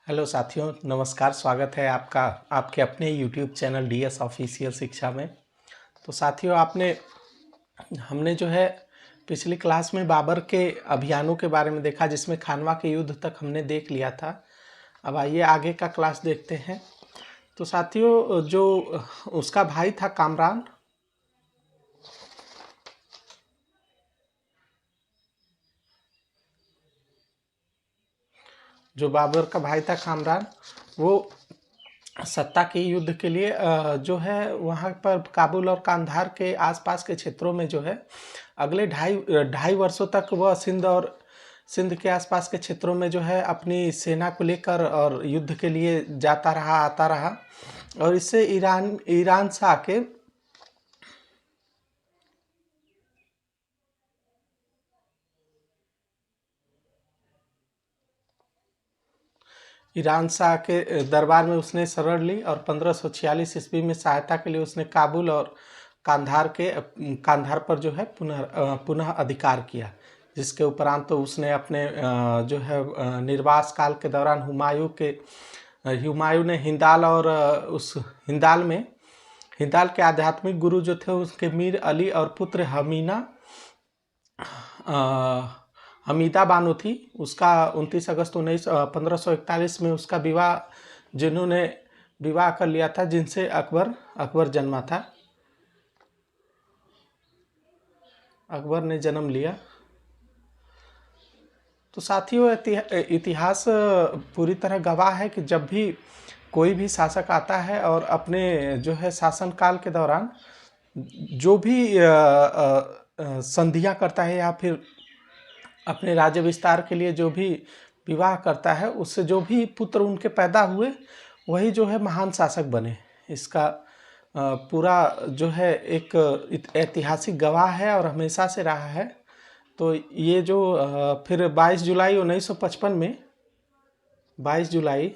Hello साथियों, नमस्कार। स्वागत है आपका आपके अपने यूट्यूब चैनल DS ऑफिशियल शिक्षा में। तो साथियों, हमने जो है पिछली क्लास में बाबर के अभियानों के बारे में देखा, जिसमें खानवा के युद्ध तक हमने देख लिया था। अब आइए आगे का क्लास देखते हैं। तो साथियों, जो उसका भाई था कामरान, जो बाबर का भाई था कामरान, वो सत्ता के युद्ध के लिए जो है वहाँ पर काबुल और कांधार के आसपास के क्षेत्रों में जो है अगले ढाई ढाई वर्षों तक वह सिंध के आसपास के क्षेत्रों में जो है अपनी सेना को लेकर और युद्ध के लिए जाता रहा, आता रहा। और इससे ईरान ईरान से आके ईरान शाह के दरबार में उसने शरण ली और 1546 ईस्वी में सहायता के लिए उसने काबुल और कांधार पर जो है पुनः अधिकार किया। जिसके उपरांत तो उसने अपने जो है निर्वास काल के दौरान हुमायूं ने हिंदाल और उस हिंदाल के आध्यात्मिक गुरु जो थे उसके मीर अली और पुत्र हमीदा बानो थी, उसका 29 अगस्त 1541 में उसका जिन्होंने विवाह कर लिया था, जिनसे अकबर जन्मा था। अकबर ने जन्म लिया। तो साथियों, इतिहास पूरी तरह गवाह है कि जब भी कोई भी शासक आता है और अपने जो है शासनकाल के दौरान जो भी संधियां करता है या फिर अपने राज्य विस्तार के लिए जो भी विवाह करता है, उससे जो भी पुत्र उनके पैदा हुए वही जो है महान शासक बने। इसका पूरा जो है एक ऐतिहासिक गवाह है और हमेशा से रहा है। तो ये जो फिर 22 जुलाई 1955 में 22 जुलाई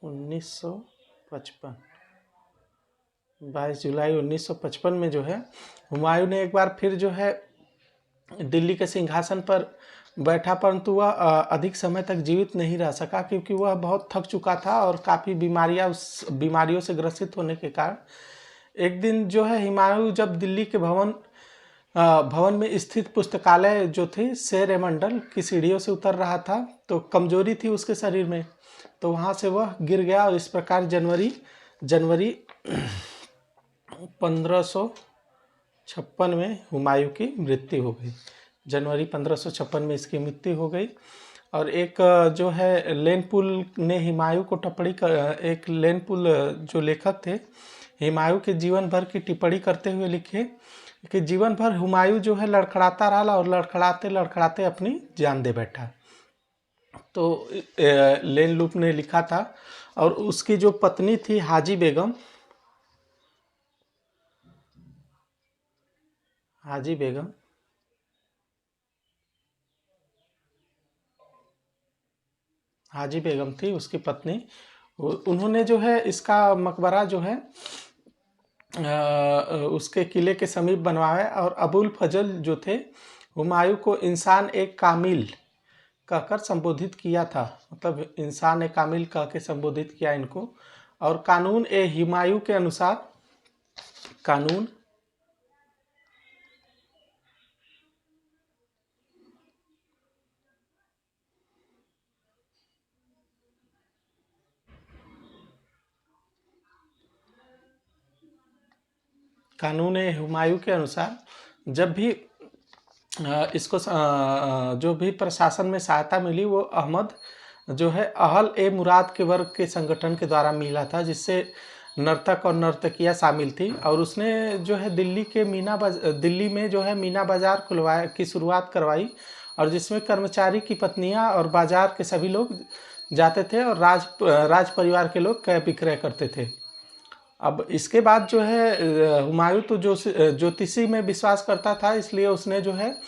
1955 22 जुलाई 1955 में जो है हुमायूं ने एक बार फिर जो है दिल्ली के सिंहासन पर बैठा, परंतु वह अधिक समय तक जीवित नहीं रह सका, क्योंकि वह बहुत थक चुका था और काफ़ी बीमारियों से ग्रसित होने के कारण एक दिन जो है हुमायूं जब दिल्ली के भवन में स्थित पुस्तकालय जो थी शेर मंडल की सीढ़ियों से उतर रहा था, तो कमजोरी थी उसके शरीर में, तो वहाँ से वह गिर गया और इस प्रकार जनवरी 1556 में हुमायूं की मृत्यु हो गई। जनवरी 1556 में इसकी मृत्यु हो गई। और एक जो है लेनपुल ने हुमायूं को एक लेनपुल जो लेखक थे हुमायूं के जीवन भर की टिप्पणी करते हुए लिखे कि जीवन भर हुमायूं जो है लड़खड़ाता रहा और लड़खड़ाते लड़खड़ाते अपनी जान दे बैठा। तो लेनलुप ने लिखा था। और उसकी जो पत्नी थी हाजी बेगम थी उसकी पत्नी। उन्होंने जो है इसका मकबरा जो है उसके किले के समीप बनवाया और अबुल फजल जो थे हुमायूं को इंसान एक कामिल कहकर संबोधित किया था, मतलब इंसान एक कामिल कह के संबोधित किया इनको। और कानून ए हुमायूं के अनुसार कानून ए हुमायूं के अनुसार जब भी इसको जो भी प्रशासन में सहायता मिली वो अहमद जो है अहल ए मुराद के वर्ग के संगठन के द्वारा मिला था, जिससे नर्तक और नर्तकियां शामिल थी। और उसने जो है दिल्ली में जो है मीना बाजार की शुरुआत करवाई, और जिसमें कर्मचारी की पत्नियां और बाजार के सभी लोग जाते थे और राज परिवार के लोग क्रय विक्रय करते थे। अब इसके बाद जो है हुमायूं तो ज्योतिषी में विश्वास करता था, इसलिए उसने जो है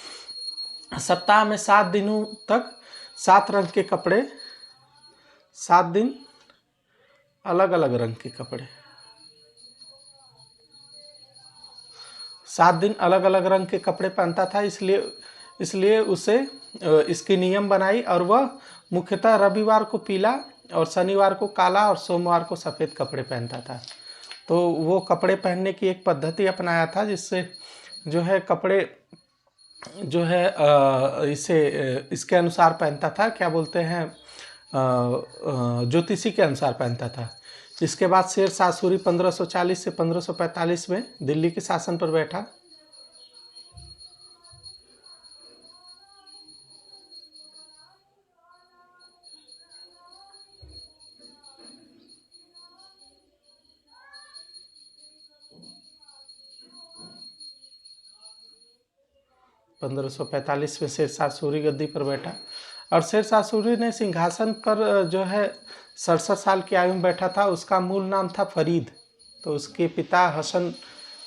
सप्ताह में 7 दिनों तक 7 रंग के कपड़े, 7 दिन अलग अलग रंग के कपड़े, 7 दिन अलग अलग रंग के कपड़े पहनता था। इसलिए इसलिए उसे इसकी नियम बनाई और वह मुख्यतः रविवार को पीला और शनिवार को काला और सोमवार को सफ़ेद कपड़े पहनता था। तो वो कपड़े पहनने की एक पद्धति अपनाया था जिससे जो है कपड़े जो है इसके अनुसार पहनता था, क्या बोलते हैं, ज्योतिषी के अनुसार पहनता था। इसके बाद शेरशाह सूरी 1540 से 1545 में दिल्ली के शासन पर बैठा। 1545 में शेरशाह सूरी गद्दी पर बैठा और शेरशाह सूरी ने सिंहासन पर जो है 67 साल की आयु में बैठा था। उसका मूल नाम था फरीद। तो उसके पिता हसन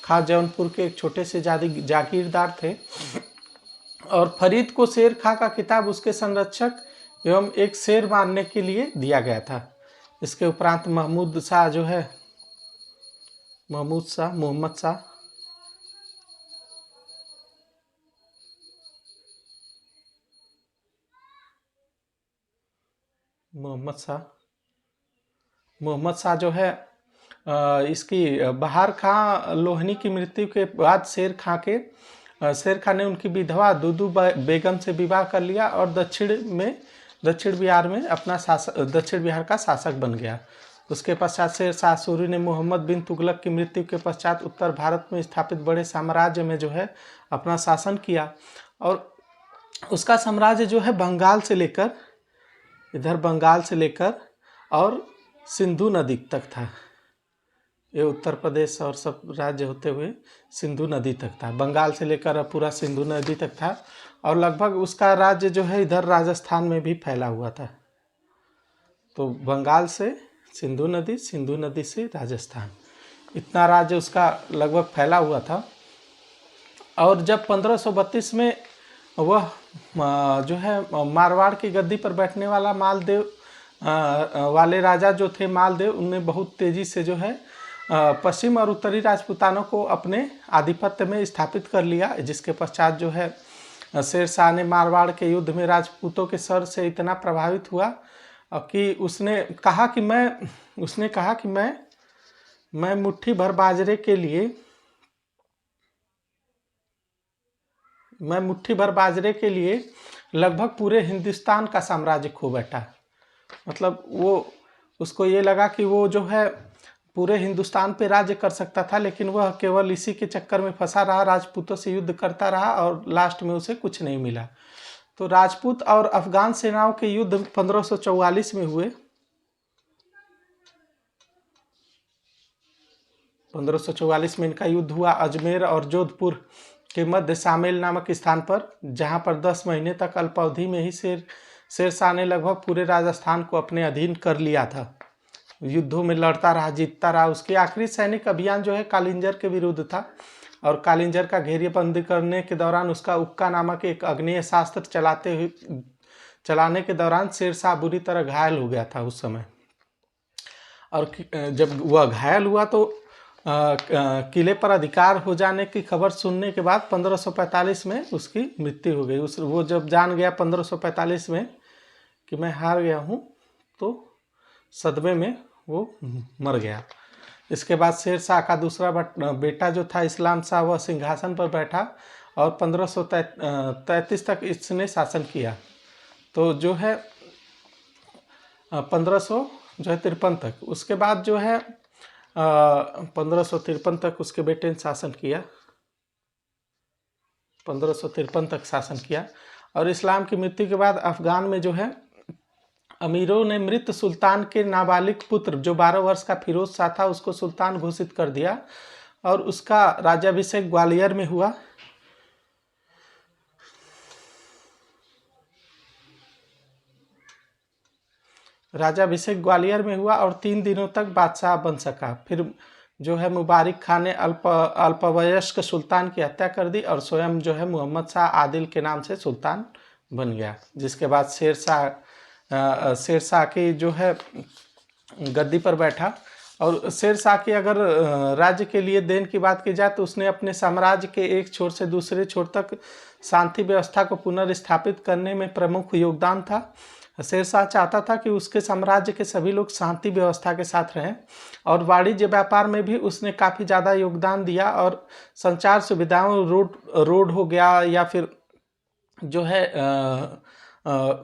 खां जौनपुर के एक छोटे से जागीरदार थे और फरीद को शेर खां का खिताब उसके संरक्षक एवं एक शेर मारने के लिए दिया गया था। इसके उपरांत मोहम्मद शाह मोहम्मद शाह जो है इसकी बहार खां लोहनी की मृत्यु के बाद शेर खां ने उनकी विधवा दुदू बेगम से विवाह कर लिया और दक्षिण बिहार का शासक बन गया। उसके पश्चात शेरशाह सूरी ने मोहम्मद बिन तुगलक की मृत्यु के पश्चात उत्तर भारत में स्थापित बड़े साम्राज्य में जो है अपना शासन किया और उसका साम्राज्य जो है बंगाल से लेकर और सिंधु नदी तक था। ये उत्तर प्रदेश और सब राज्य होते हुए सिंधु नदी तक था। बंगाल से लेकर पूरा सिंधु नदी तक था और लगभग उसका राज्य जो है इधर राजस्थान में भी फैला हुआ था। तो बंगाल से सिंधु नदी से राजस्थान, इतना राज्य उसका लगभग फैला हुआ था। और जब 1532 में वह जो है मारवाड़ की गद्दी पर बैठने वाला वाले राजा जो थे मालदेव, उनने बहुत तेज़ी से जो है पश्चिम और उत्तरी राजपूतानों को अपने आधिपत्य में स्थापित कर लिया। जिसके पश्चात जो है शेरशाह ने मारवाड़ के युद्ध में राजपूतों के सर से इतना प्रभावित हुआ कि उसने कहा कि मैं मुट्ठी भर बाजरे के लिए लगभग पूरे हिंदुस्तान का साम्राज्य खो बैठा। मतलब उसको ये लगा कि वो जो है पूरे हिंदुस्तान पे राज्य कर सकता था, लेकिन वह केवल इसी के चक्कर में फंसा रहा, राजपूतों से युद्ध करता रहा और लास्ट में उसे कुछ नहीं मिला। तो राजपूत और अफगान सेनाओं के युद्ध 1544 में हुए। 1544 में इनका युद्ध हुआ अजमेर और जोधपुर के मध्य शामिल नामक स्थान पर, जहां पर 10 महीने तक अल्पावधि में ही शेरशाह ने लगभग पूरे राजस्थान को अपने अधीन कर लिया था। युद्धों में लड़ता रहा, जीतता रहा। उसके आखिरी सैनिक अभियान जो है कालिंजर के विरुद्ध था और कालिंजर का घेरेबंदी करने के दौरान उसका उक्का नामक एक आग्नेय शास्त्र चलाने के दौरान शेरशाह बुरी तरह घायल हो गया था उस समय। और जब वह घायल हुआ तो किले पर अधिकार हो जाने की खबर सुनने के बाद 1545 में उसकी मृत्यु हो गई। वो जब जान गया 1545 में कि मैं हार गया हूँ, तो सदमे में वो मर गया। इसके बाद शेरशाह का दूसरा बेटा जो था इस्लाम शाह, वह सिंहासन पर बैठा और 1533 तक इसने शासन किया। तो जो है 1553 तक, उसके बाद जो है 1553 तक उसके बेटे ने शासन किया। 1553 तक शासन किया और इस्लाम की मृत्यु के बाद अफगान में जो है अमीरों ने मृत सुल्तान के नाबालिग पुत्र जो 12 वर्ष का फिरोज शाह था उसको सुल्तान घोषित कर दिया और उसका राज्याभिषेक ग्वालियर में हुआ। राज्याभिषेक ग्वालियर में हुआ और 3 दिनों तक बादशाह बन सका। फिर जो है मुबारिक खान ने अल्पवयस्क सुल्तान की हत्या कर दी और स्वयं जो है मोहम्मद शाह आदिल के नाम से सुल्तान बन गया। जिसके बाद शेरशाह की जो है गद्दी पर बैठा। और शेरशाह की अगर राज्य के लिए देन की बात की जाए तो उसने अपने साम्राज्य के एक छोर से दूसरे छोर तक शांति व्यवस्था को पुनर्स्थापित करने में प्रमुख योगदान था। शेरशाह चाहता था कि उसके साम्राज्य के सभी लोग शांति व्यवस्था के साथ रहें, और वाणिज्य व्यापार में भी उसने काफ़ी ज़्यादा योगदान दिया। और संचार सुविधाओं, रोड हो गया, या फिर जो है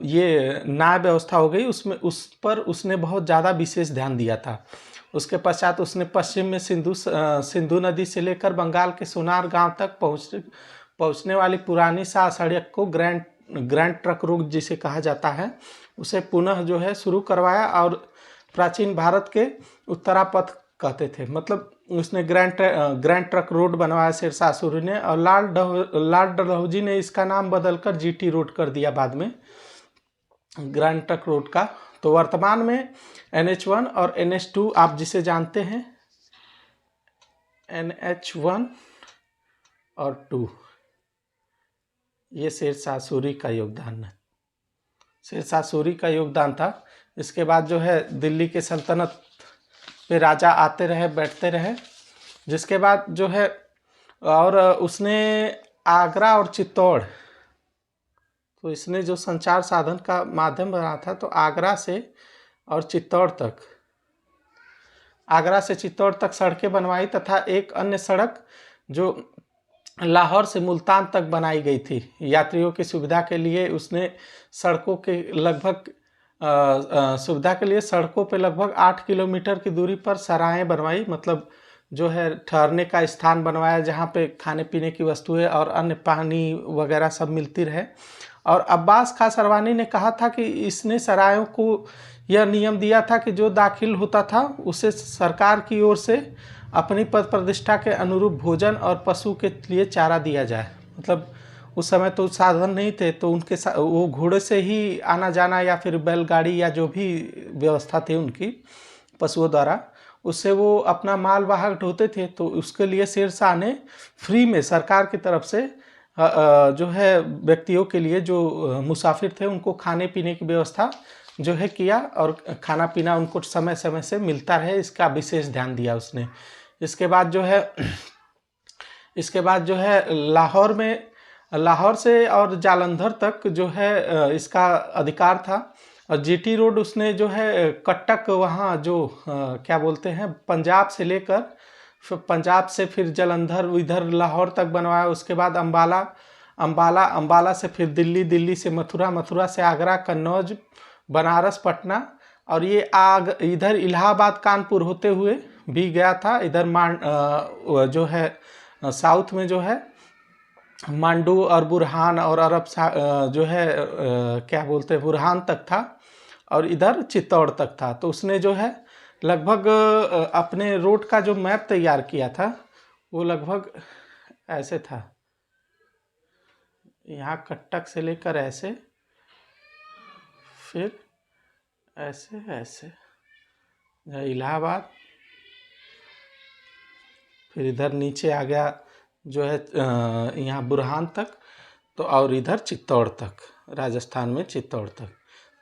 ये न्याय व्यवस्था हो गई, उसमें उस पर उसने बहुत ज़्यादा विशेष ध्यान दिया था। उसके पश्चात उसने पश्चिम में सिंधु नदी से लेकर बंगाल के सोनार गांव तक पहुंचने वाली पुरानी शाह सड़क को ग्रैंड ट्रक रोड जिसे कहा जाता है, उसे पुनः जो है शुरू करवाया। और प्राचीन भारत के उत्तरापथ कहते थे, मतलब उसने ग्रैंड ट्रक रोड बनवाया शेरशाह सूरी ने। और लॉर्ड डलहौजी ने इसका नाम बदलकर जीटी रोड कर दिया बाद में, ग्रैंड ट्रक रोड का। तो वर्तमान में NH1 और NH2 आप जिसे जानते हैं, NH1 और 2, ये शेरशाह सूरी का योगदान है, शेरशाह सूरी का योगदान था। इसके बाद जो है दिल्ली के सल्तनत पे राजा आते रहे, बैठते रहे, जिसके बाद जो है और उसने आगरा और चित्तौड़, तो इसने जो संचार साधन का माध्यम बना था, तो आगरा से चित्तौड़ तक सड़कें बनवाई, तथा एक अन्य सड़क जो लाहौर से मुल्तान तक बनाई गई थी यात्रियों की सुविधा के लिए। उसने सड़कों पे लगभग 8 किलोमीटर की दूरी पर सराहें बनवाई, मतलब जो है ठहरने का स्थान बनवाया, जहाँ पे खाने पीने की वस्तुएं और अन्य पानी वगैरह सब मिलती रहे। और अब्बास खां सरवानी ने कहा था कि इसने सरायों को यह नियम दिया था कि जो दाखिल होता था उसे सरकार की ओर से अपनी पद प्रतिष्ठा के अनुरूप भोजन और पशु के लिए चारा दिया जाए। मतलब उस समय तो साधन नहीं थे, तो उनके वो घोड़े से ही आना जाना, या फिर बैलगाड़ी, या जो भी व्यवस्था थी उनकी पशुओं द्वारा, उससे वो अपना माल वाहक ढोते थे। तो उसके लिए शेरशाह ने फ्री में सरकार की तरफ से जो है व्यक्तियों के लिए, जो मुसाफिर थे, उनको खाने पीने की व्यवस्था जो है किया, और खाना पीना उनको समय समय से मिलता रहे, इसका विशेष ध्यान दिया उसने। इसके बाद जो है लाहौर से और जालंधर तक जो है इसका अधिकार था। और जीटी रोड उसने जो है कटक, वहाँ जो क्या बोलते हैं, पंजाब से फिर जालंधर, इधर लाहौर तक बनवाया। उसके बाद अंबाला से फिर दिल्ली से मथुरा से आगरा, कन्नौज, बनारस, पटना, और ये इधर इलाहाबाद, कानपुर होते हुए भी गया था। इधर जो है साउथ में जो है मांडू और बुरहान और अरब जो है क्या बोलते हैं, बुरहान तक था, और इधर चित्तौड़ तक था। तो उसने जो है लगभग अपने रोड का जो मैप तैयार किया था, वो लगभग ऐसे था, यहाँ कटक से लेकर ऐसे, फिर ऐसे इलाहाबाद, फिर इधर नीचे आ गया जो है यहाँ बुरहान तक, तो और इधर चित्तौड़ तक, राजस्थान में चित्तौड़ तक।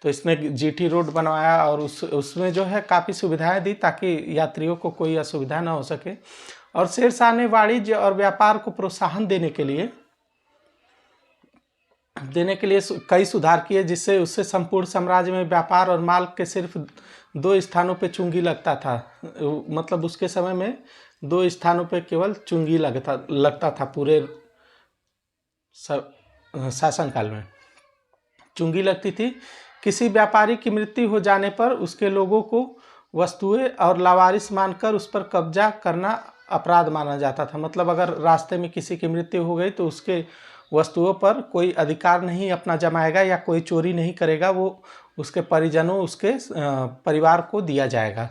तो इसने जीटी रोड बनवाया, और उसमें जो है काफ़ी सुविधाएं दी ताकि यात्रियों को कोई असुविधा ना हो सके। और शेरशाह ने वाणिज्य और व्यापार को प्रोत्साहन देने के लिए कई सुधार किए, जिससे उससे संपूर्ण साम्राज्य में व्यापार और माल के सिर्फ 2 स्थानों पे चुंगी लगता था। मतलब उसके समय में 2 स्थानों पे केवल चुंगी लगता था, पूरे शासनकाल में चुंगी लगती थी। किसी व्यापारी की मृत्यु हो जाने पर उसके लोगों को वस्तुएं और लावारिस मानकर उस पर कब्जा करना अपराध माना जाता था। मतलब अगर रास्ते में किसी की मृत्यु हो गई तो उसके वस्तुओं पर कोई अधिकार नहीं अपना जमाएगा, या कोई चोरी नहीं करेगा, वो उसके परिजनों, उसके परिवार को दिया जाएगा।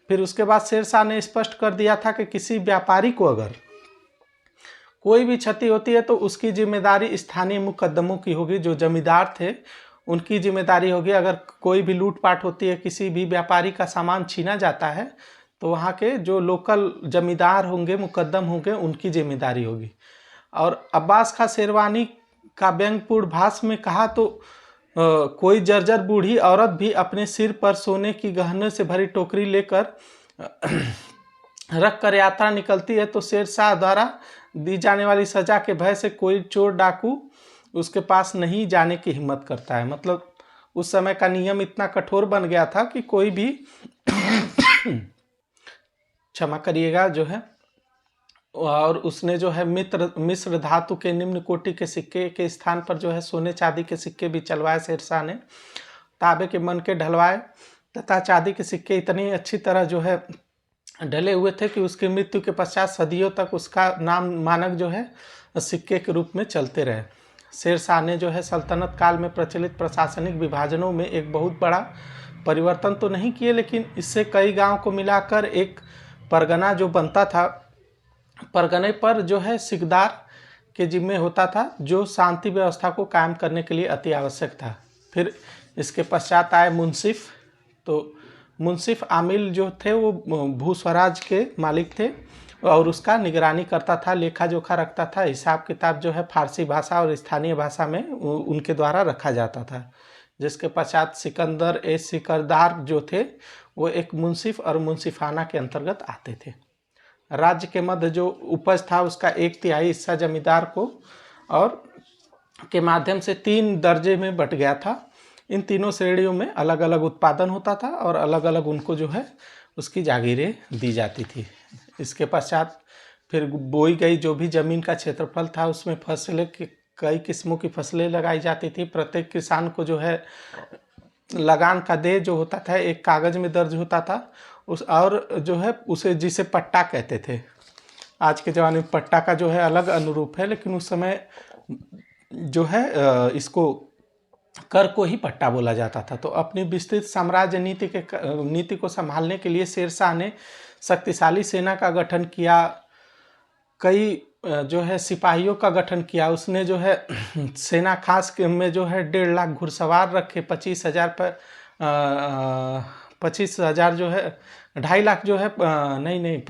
फिर उसके बाद शेरशाह ने स्पष्ट कर दिया था कि किसी व्यापारी को अगर कोई भी क्षति होती है तो उसकी जिम्मेदारी स्थानीय मुकद्दमों की होगी, जो जमींदार थे उनकी जिम्मेदारी होगी। अगर कोई भी लूटपाट होती है, किसी भी व्यापारी का सामान छीना जाता है, तो वहाँ के जो लोकल जमींदार होंगे, मुकद्दम होंगे, उनकी जिम्मेदारी होगी। और अब्बास खां शेरवानी का व्यंग्यपूर्ण भाष्य में कहा तो कोई जर्जर बूढ़ी औरत भी अपने सिर पर सोने की गहने से भरी टोकरी लेकर रख कर यात्रा निकलती है, तो शेरशाह द्वारा दी जाने वाली सजा के भय से कोई चोर डाकू उसके पास नहीं जाने की हिम्मत करता है। मतलब उस समय का नियम इतना कठोर बन गया था कि कोई भी क्षमा करिएगा जो है, और उसने जो है मिस्र धातु के निम्न कोटि के सिक्के के स्थान पर जो है सोने चांदी के सिक्के भी चलवाए शेरशाह ने। तांबे के मन के ढलवाए तथा चांदी के सिक्के इतनी अच्छी तरह जो है ढले हुए थे कि उसकी मृत्यु के पश्चात सदियों तक उसका नाम मानक जो है सिक्के के रूप में चलते रहे। शेरशाह ने जो है सल्तनत काल में प्रचलित प्रशासनिक विभाजनों में एक बहुत बड़ा परिवर्तन तो नहीं किए, लेकिन इससे कई गांव को मिलाकर एक परगना जो बनता था, परगने पर जो है सिकदार के जिम्मे होता था, जो शांति व्यवस्था को कायम करने के लिए अति आवश्यक था। फिर इसके पश्चात आए मुंसिफ। तो मुंसिफ आमिल जो थे वो भू स्वराज के मालिक थे और उसका निगरानी करता था, लेखा जोखा रखता था। हिसाब किताब जो है फारसी भाषा और स्थानीय भाषा में उनके द्वारा रखा जाता था। जिसके पश्चात सिकंदर ए सिकरदार जो थे वो एक मुंसिफ और मुंसिफाना के अंतर्गत आते थे। राज्य के मध्य जो उपज था उसका 1/3 हिस्सा जमींदार को और के माध्यम से 3 दर्जे में बट गया था। इन तीनों श्रेणियों में अलग अलग उत्पादन होता था और अलग अलग उनको जो है उसकी जागीरें दी जाती थी। इसके पश्चात फिर बोई गई जो भी ज़मीन का क्षेत्रफल था उसमें फसलें कई किस्मों की फसलें लगाई जाती थी। प्रत्येक किसान को जो है लगान का देय जो होता था एक कागज़ में दर्ज होता था उस, और जो है उसे जिसे पट्टा कहते थे। आज के ज़माने में पट्टा का जो है अलग अनुरूप है, लेकिन उस समय जो है इसको कर को ही पट्टा बोला जाता था। तो अपनी विस्तृत साम्राज्य नीति को संभालने के लिए शेरशाह ने शक्तिशाली सेना का गठन किया, कई जो है सिपाहियों का गठन किया। उसने जो है सेना खास में जो है 1.5 लाख घुड़सवार रखे, 25,000 पर 25,000 जो है 2.5 लाख जो है नहीं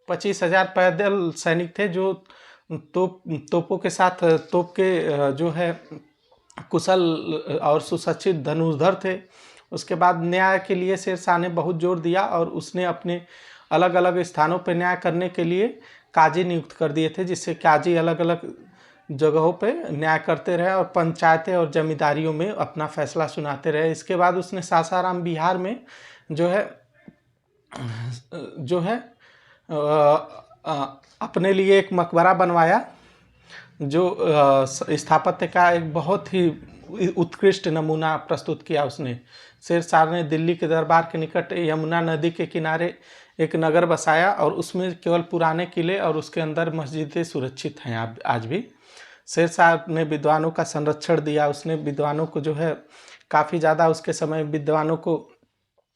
25,000 पैदल सैनिक थे जो तोपों के साथ तोप के जो है कुशल और सुसज्जित धनुर्धर थे। उसके बाद न्याय के लिए शेरशाह ने बहुत जोर दिया और उसने अपने अलग अलग स्थानों पर न्याय करने के लिए काजी नियुक्त कर दिए थे, जिससे काजी अलग अलग जगहों पे न्याय करते रहे और पंचायतें और जमींदारियों में अपना फैसला सुनाते रहे। इसके बाद उसने सासाराम बिहार में जो है अपने लिए एक मकबरा बनवाया, जो स्थापत्य का एक बहुत ही उत्कृष्ट नमूना प्रस्तुत किया उसने। शेरशाह ने दिल्ली के दरबार के निकट यमुना नदी के किनारे एक नगर बसाया और उसमें केवल पुराने किले और उसके अंदर मस्जिदें सुरक्षित हैं आज भी। शेरशाह ने विद्वानों का संरक्षण दिया। उसने विद्वानों को जो है काफ़ी ज़्यादा उसके समय विद्वानों को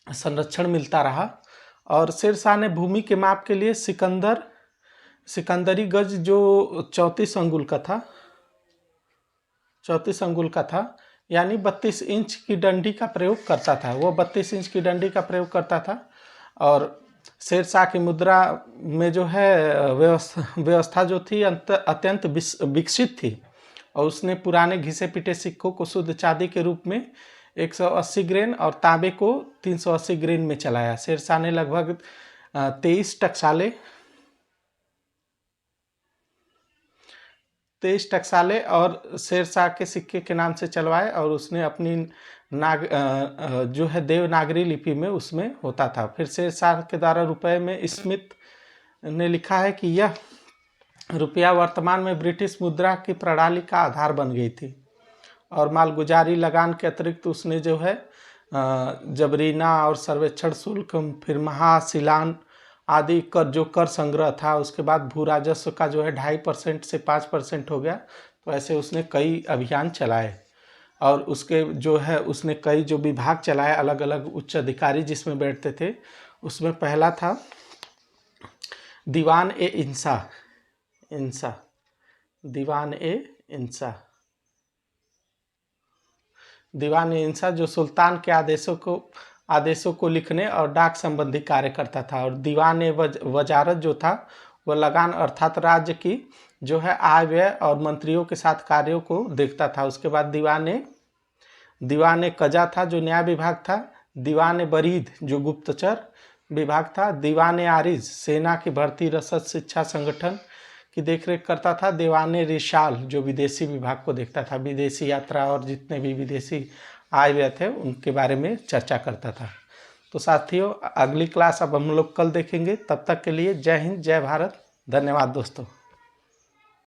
संरक्षण मिलता रहा। और शेरशाह ने भूमि के माप के लिए सिकंदरी गज जो 34 अंगुल का था यानी 32 इंच की डंडी का प्रयोग करता था। वो 32 इंच की डंडी का प्रयोग करता था। और शेरशाह की मुद्रा में जो है व्यवस्था जो थी अत्यंत विकसित थी और उसने पुराने घिसे पिटे सिक्कों को शुद्ध चांदी के रूप में 180 ग्रेन और तांबे को 380 ग्रेन में चलाया। शेरशाह ने लगभग 23 टकसाले और शेरशाह के सिक्के के नाम से चलवाए और उसने अपनी जो है देवनागरी लिपि में उसमें होता था। फिर शेरशाह के द्वारा रुपए में स्मिथ ने लिखा है कि यह रुपया वर्तमान में ब्रिटिश मुद्रा की प्रणाली का आधार बन गई थी। और मालगुजारी लगान के अतिरिक्त उसने जो है जबरीना और सर्वेक्षण शुल्क, फिर महाशिलान आदि कर संग्रह था। उसके बाद भू राजस्व का जो है 2.5% से 5% हो गया। तो ऐसे उसने कई अभियान चलाए और उसके जो है उसने कई जो विभाग चलाए अलग अलग उच्च अधिकारी जिसमें बैठते थे। उसमें पहला था दीवान ए इंसा। दीवान ए इंसा जो सुल्तान के आदेशों को लिखने और डाक संबंधी कार्य करता था। और दीवान ए वजारत जो था वह लगान अर्थात राज्य की जो है आय व्यय और मंत्रियों के साथ कार्यों को देखता था। उसके बाद दीवान ए कजा था जो न्याय विभाग था। दीवान ए बरीद जो गुप्तचर विभाग था। दीवान ए आरिज सेना की भर्ती, रसद, शिक्षा, संगठन की देखरेख करता था। दीवाने रिशाल जो विदेशी विभाग को देखता था, विदेशी यात्रा और जितने भी विदेशी आए हुए थे उनके बारे में चर्चा करता था। तो साथियों, अगली क्लास अब हम लोग कल देखेंगे। तब तक के लिए जय हिंद, जय भारत, धन्यवाद दोस्तों।